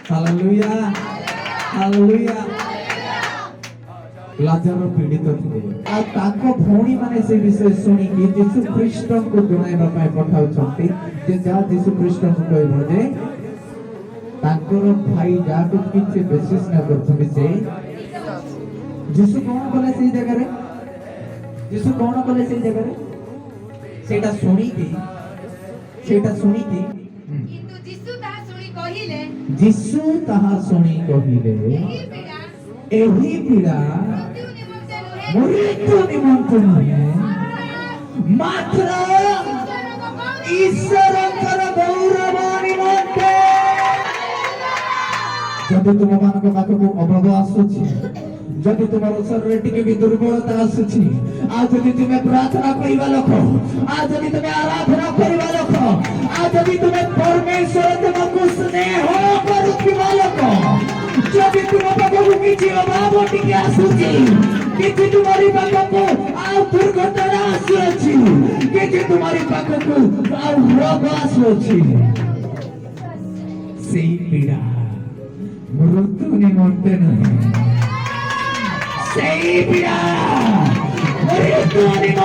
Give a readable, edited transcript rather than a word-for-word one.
Hallelujah hallelujah. लाजर पीड़ित थे आ ताको भौणी माने से विषय सुनी कि यीशु ख्रीष्ट को जणाइबा पाए पठाउछंती जे जा यीशु ख्रीष्ट को कहबो जे ताकर भाई जाको किछि विशेष न करछन से यीशु कोन बोले से जगह रे यीशु कोन बोले से जगह रे सेटा सुनी कि यीशु ताहा सुनी कहिले एही पीड़ा मृत्यु निमंत नुहे मात्र ईश्वरଙ୍କର गौरव निमंत। जदि तुम मानक पाखକୁ ଅଭାବ ଆସୁଛି जदि तुम शरीर टिके भी दुर्बलता आसुची आज जदि तुम्हें प्रार्थना करिबा लोक आज जदि तुम्हें आराधना करिबा लोक आज जदि तुम्हें परमेश्वर तुमको स्नेह करुथिबा लोक जदि तुम पाखକୁ କିଛି ଅଭାବ टिके आसुची କିଛି तुम्हारी पाखକୁ आ दुर्घटना आसुची କିଛି तुम्हारी पाखକୁ आ रोग आसुची सेही पीड़ा मृत्यु निमंते नहीं। Savior! What are you doing in